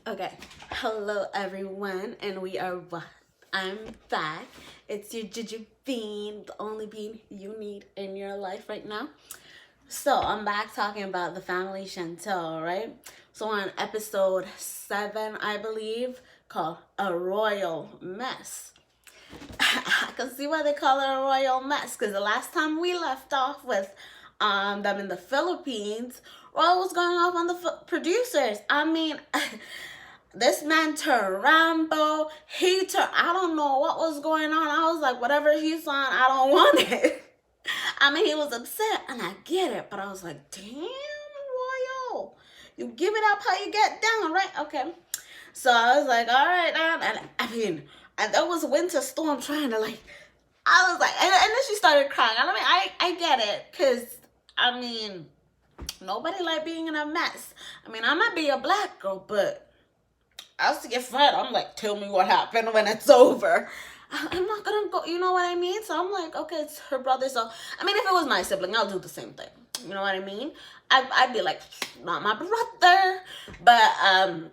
Okay, hello everyone, and I'm back. It's your Juju Bean, the only bean you need in your life right now. So I'm back talking about the family Chantel, right? So on episode 7, I believe, called A Royal Mess. I can see why they call it a royal mess, because the last time we left off with them in the Philippines, Royal was going off on the producers. I mean, this man turned Rambo. I don't know what was going on. I was like, whatever he's on, I don't want it. I mean, he was upset, and I get it, but I was like, damn, Royal. You give it up how you get down, right? Okay. So I was like, all right, man. And I mean, and there was Winter Storm trying to I was like, and then she started crying. I mean, I get it, because, I mean, nobody like being in a mess. I mean, I might be a black girl, but I used to get fed. I'm like, tell me what happened when it's over. I'm not gonna go, you know what I mean? So I'm like, okay, it's her brother. So, I mean, if it was my sibling, I'll do the same thing. You know what I mean? I'd be like, not my brother. But,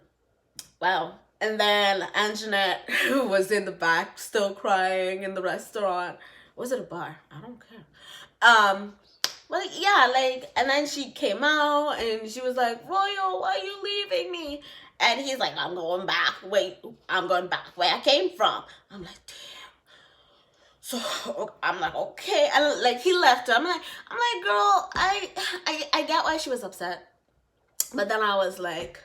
wow. And then Anjanette, who was in the back, still crying in the restaurant. Was it a bar? I don't care. But yeah, and then she came out and she was like, Royal, why are you leaving me? And he's like, I'm going back. Wait, I'm going back where I came from. I'm like, damn. So I'm like, okay. And he left her. I'm like, girl, I get why she was upset. But then I was like,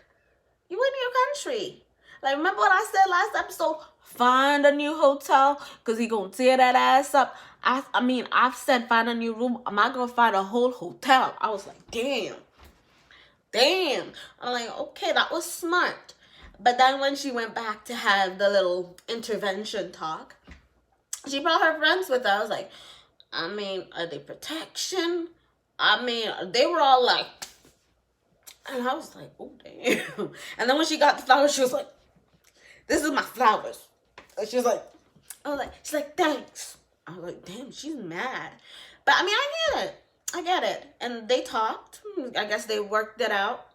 you in your country. Like, remember what I said last episode? Find a new hotel, because he gonna tear that ass up. I mean, I've said find a new room. I'm not gonna find a whole hotel. I was like, damn. I'm like, okay, that was smart. But then when she went back to have the little intervention talk, she brought her friends with her. I was like, I mean, are they protection? I mean, they were all like, and I was like, oh, damn. And then when she got the flowers, she was like, this is my flowers. And she's like, she's like, thanks. I was like, damn, she's mad. But I mean, I get it. And they talked. I guess they worked it out.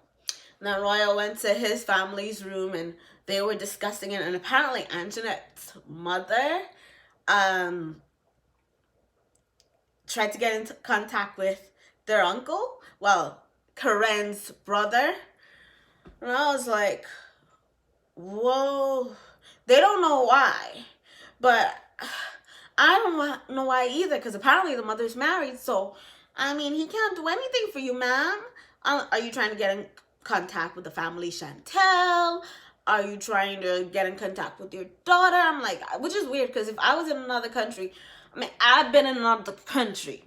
And then Royal went to his family's room and they were discussing it. And apparently Anjanette's mother tried to get into contact with their uncle. Well, Karen's brother. And I was like, whoa. They don't know why. But I don't know why either, because apparently the mother's married. So, I mean, he can't do anything for you, ma'am. Are you trying to get in contact with the family Chantel? Are you trying to get in contact with your daughter? I'm like, which is weird, because if I was in another country, I mean, I've been in another country.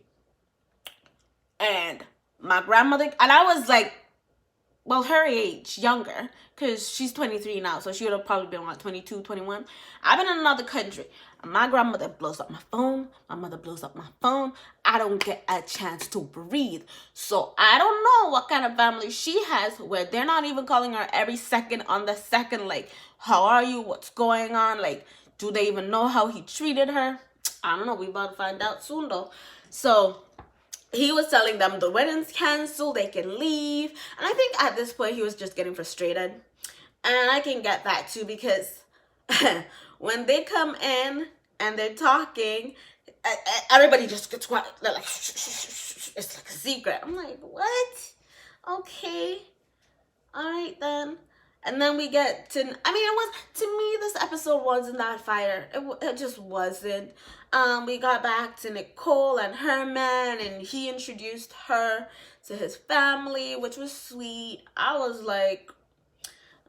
And my grandmother, and I was like, well, her age, younger, because she's 23 now, so she would have probably been like 22, 21. I've been in another country. My grandmother blows up my phone. My mother blows up my phone. I don't get a chance to breathe. So I don't know what kind of family she has where they're not even calling her every second on the second. Like, how are you? What's going on? Like, do they even know how he treated her? I don't know. We about to find out soon, though. So he was telling them the wedding's canceled, they can leave. And I think at this point he was just getting frustrated. And I can get that too, because when they come in and they're talking, everybody just gets quiet. They're like, shh, shh, shh, shh. It's like a secret. I'm like, what? Okay. All right then. And then we get to, I mean, it was, to me, this episode wasn't that fire. It just wasn't. We got back to Nicole and her man, and he introduced her to his family, which was sweet. I was like,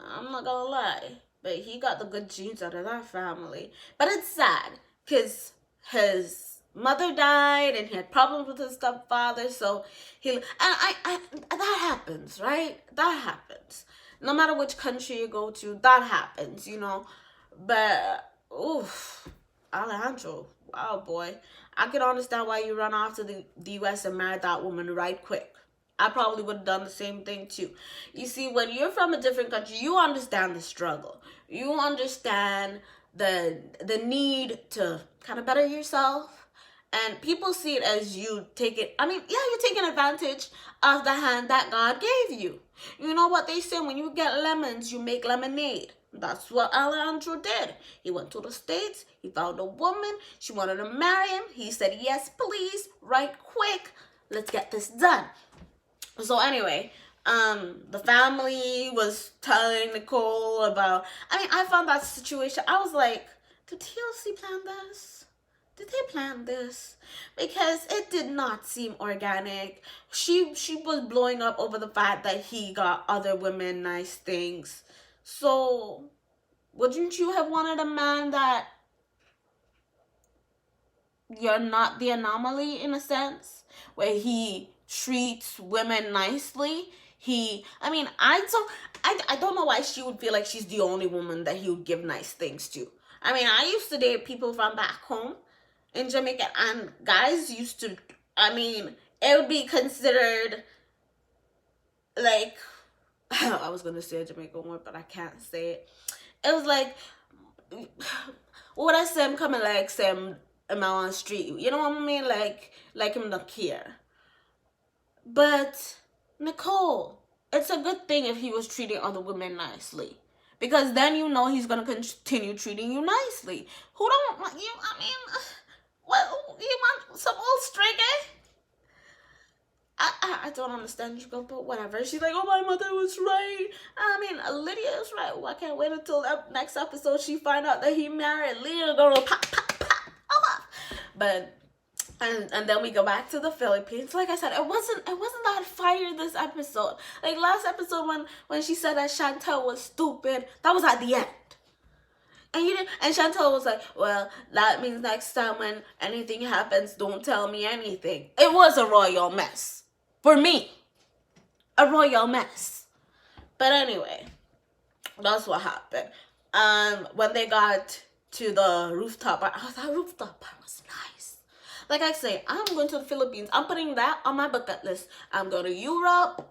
I'm not gonna lie, but he got the good genes out of that family. But it's sad, because his mother died and he had problems with his stepfather, so that happens, right? That happens. No matter which country you go to, that happens, you know. But, oof, Alejandro, wow, boy. I can understand why you run off to the US and marry that woman right quick. I probably would have done the same thing too. You see, when you're from a different country, you understand the struggle. You understand the need to kind of better yourself. And people see it as you take it. I mean, yeah, you're taking advantage of the hand that God gave you. You know what they say, when you get lemons, you make lemonade. That's what Alejandro did. He went to the States, he found a woman, she wanted to marry him. He said, yes, please, right quick, let's get this done. So anyway, the family was telling Nicole about, I found that situation, I was like, did TLC plan this? Did they plan this? Because it did not seem organic. She was blowing up over the fact that he got other women nice things. So, wouldn't you have wanted a man that you're not the anomaly, in a sense, where he treats women nicely? I don't know why she would feel like she's the only woman that he would give nice things to. I used to date people from back home in Jamaica, and guys used to, it would be considered like, I was going to say a Jamaican word, but I can't say it. It was like, what would I say? I'm coming like, say I'm out on the street. You know what I mean? Like him not care. But, Nicole, it's a good thing if he was treating other women nicely. Because then you know he's going to continue treating you nicely. Who don't want you? What, you want some old stray guy? I don't understand you, but whatever. She's like, oh, my mother was right. Lydia is right. Well, I can't wait until that next episode she find out that he married. Lydia gonna pop, pop, pop. Oh, but and then we go back to the Philippines. Like I said, it wasn't that fire this episode. Like last episode when she said that Chantel was stupid, that was at the end. And Chantel was like, well, that means next time when anything happens, don't tell me anything. It was a royal mess. For me. A royal mess. But anyway, that's what happened. When they got to the rooftop bar, that rooftop bar was nice. Like I say, I'm going to the Philippines. I'm putting that on my bucket list. I'm going to Europe.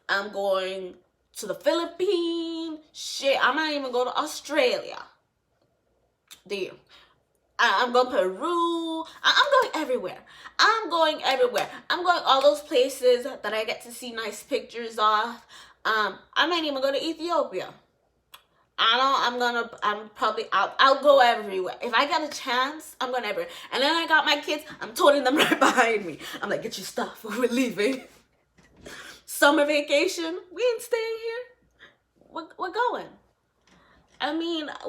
I'm going to the Philippines. Shit, I might even go to Australia. Damn. I'm going to Peru. I'm going everywhere. I'm going all those places that I get to see nice pictures of. I might even go to Ethiopia. I'll go everywhere. If I got a chance, I'm going everywhere. And then I got my kids, I'm toting them right behind me. I'm like, get your stuff, we're leaving. Summer vacation, we ain't staying here. We're going.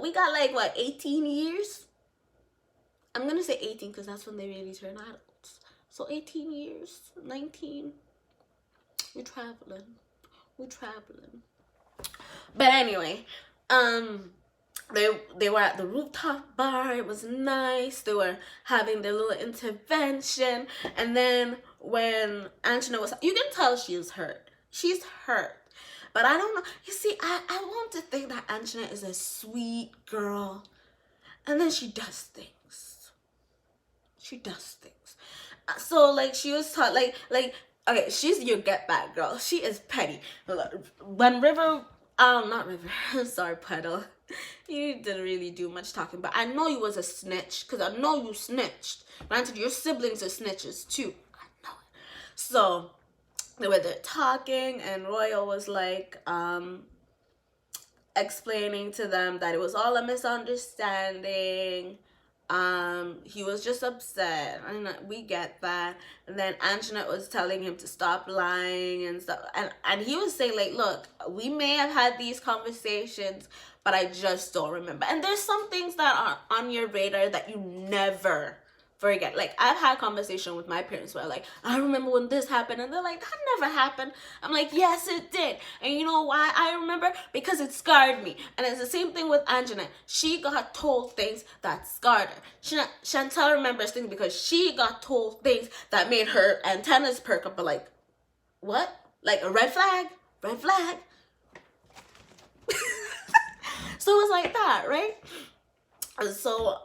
We got like, 18 years? I'm going to say 18 because that's when they really turn adults. So 18 years, 19, we're traveling. But anyway, they were at the rooftop bar. It was nice. They were having their little intervention. And then when Angela was, you can tell she's hurt. She's hurt. But I don't know. You see, I want to think that Angela is a sweet girl. And then she does things. So, like, she was taught, okay, she's your get back girl. She is petty. When not River, sorry, Puddle. You didn't really do much talking, but I know you was a snitch, because I know you snitched. Granted, your siblings are snitches, too. I know it. So, they were there talking, and Royal was, like, explaining to them that it was all a misunderstanding. He was just upset, and we get that. And then Anjanette was telling him to stop lying and stuff, and he was saying, like, look, we may have had these conversations, but I just don't remember. And there's some things that are on your radar that you never forget. Like, I've had conversation with my parents where, like, I remember when this happened, and they're like, that never happened. I'm like, yes, it did. And you know why I remember? Because it scarred me. And it's the same thing with Anjanette. She got told things that scarred her. Chantel remembers things because she got told things that made her antennas perk up, but like, what? Like a red flag? Red flag? So it was like that, right? So,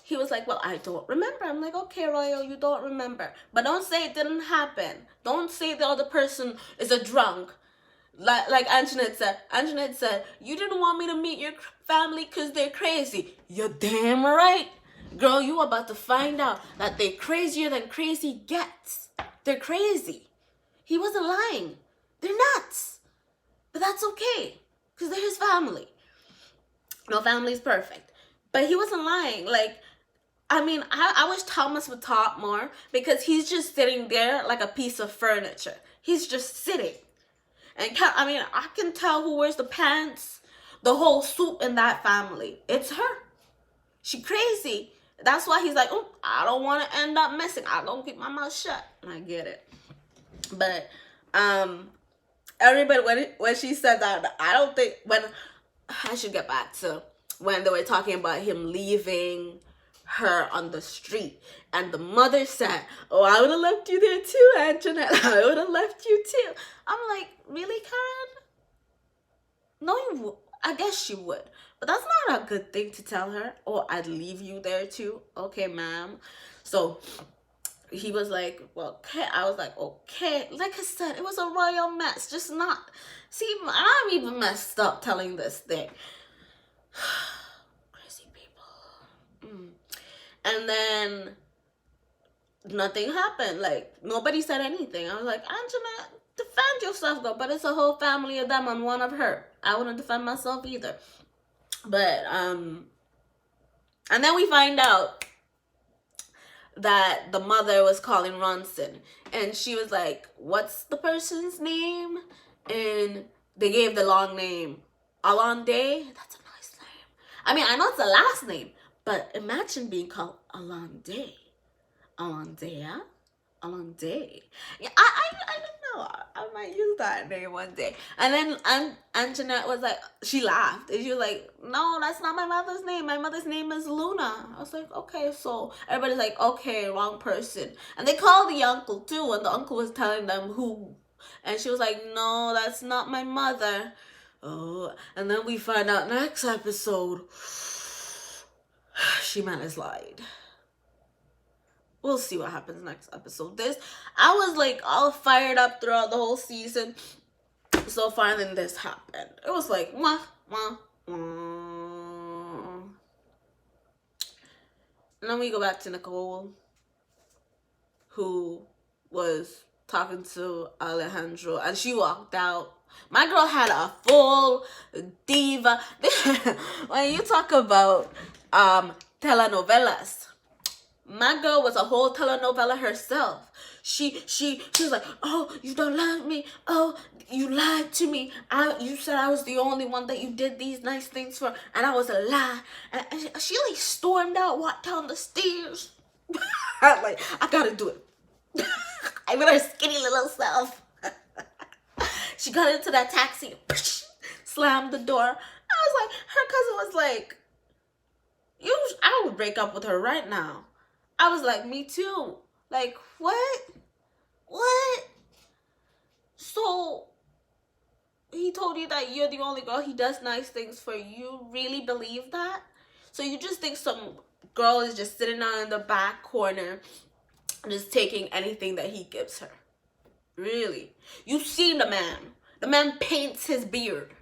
he was like, well, I don't remember. I'm like, okay, Royal, you don't remember. But don't say it didn't happen. Don't say the other person is a drunk. Like Anjanette said. Anjanette said, you didn't want me to meet your family because they're crazy. You're damn right. Girl, you about to find out that they're crazier than crazy gets. They're crazy. He wasn't lying. They're nuts. But that's okay, because they're his family. No family's perfect. But he wasn't lying. Like, I mean, I wish Thomas would talk more, because he's just sitting there like a piece of furniture. He's just sitting. And I mean, I can tell who wears the pants, the whole soup in that family. It's her. She crazy. That's why he's like, oh, I don't want to end up missing. I don't keep my mouth shut. And I get it. But everybody, when she said that, I don't think, when I should get back to when they were talking about him leaving her on the street, and the mother said, oh, I would have left you there too, Antoinette. I would have left you too. I'm like, really, Karen? No, you would. I guess she would, but that's not a good thing to tell her. Oh, I'd leave you there too. Okay, ma'am. So he was like, well, okay. I was like, okay. Like I said, it was a royal mess. Just not. See, I'm even messed up telling this thing. Crazy people. And then nothing happened. Like, nobody said anything. I was like, Angela, defend yourself, girl. But it's a whole family of them and one of her. I wouldn't defend myself either. But, and then we find out that the mother was calling Ronson. And she was like, what's the person's name? And they gave the long name. Alonday? That's a nice name. I mean, I know it's a last name. But imagine being called Alonday. Alonday, yeah? Alonday. Yeah, I don't know. I might use that name one day. And then Antoinette was like, she laughed. And she was like, no, that's not my mother's name. My mother's name is Luna. I was like, okay. So everybody's like, okay, wrong person. And they called the uncle too. And the uncle was telling them who. And she was like, no, that's not my mother. Oh, and then we find out next episode, she might have lied. We'll see what happens next episode. I was like all fired up throughout the whole season so far, and then this happened. It was like, wah, wah, wah. And then we go back to Nicole, who was talking to Alejandro, and she walked out. My girl had a full diva. When you talk about telenovelas, my girl was a whole telenovela herself. She was like, oh, you don't love me. Oh, you lied to me. You said I was the only one that you did these nice things for, and I was a lie. And she like stormed out, walked down the stairs. I was like, I gotta do it. I with her skinny little self. She got into that taxi, slammed the door. I was like, her cousin was like, I would break up with her right now. I was like, me too. Like, what? What? So, he told you that you're the only girl he does nice things for. You really believe that? So you just think some girl is just sitting down in the back corner, just taking anything that he gives her? Really? You've seen the man. The man paints his beard.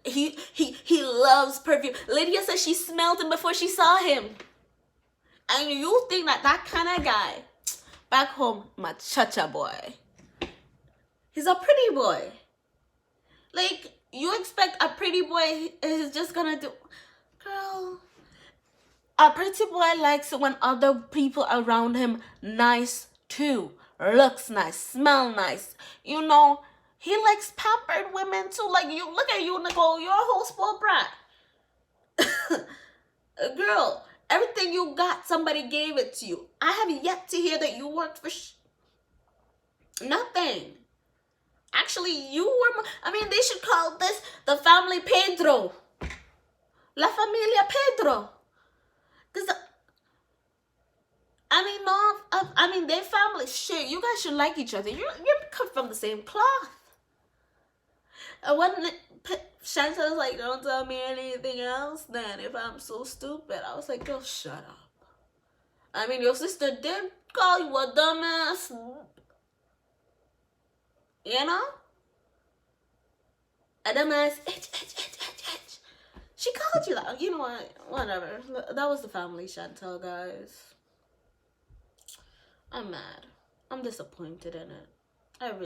He loves perfume. Lydia said she smelled him before she saw him. And you think that kind of guy, back home, my cha-cha boy, he's a pretty boy. Like, you expect a pretty boy is just gonna do... Girl, a pretty boy likes it when other people around him nice too. Looks nice, smell nice. You know, he likes pampered women too. Like, you, look at you, Nicole, you're a whole spoiled brat. Girl, everything you got, somebody gave it to you. I have yet to hear that you worked for nothing. Actually, you were... I mean, they should call this the family Pedro. La Familia Pedro. Because... I mean, no, I mean, their family, shit, you guys should like each other. You come from the same cloth. And when Chantal was like, don't tell me anything else then if I'm so stupid. I was like, girl, shut up. I mean, your sister did call you a dumbass. You know? A dumbass. She called you that. You know what? Whatever. That was the family, Chantal, guys. I'm mad. I'm disappointed in it. I really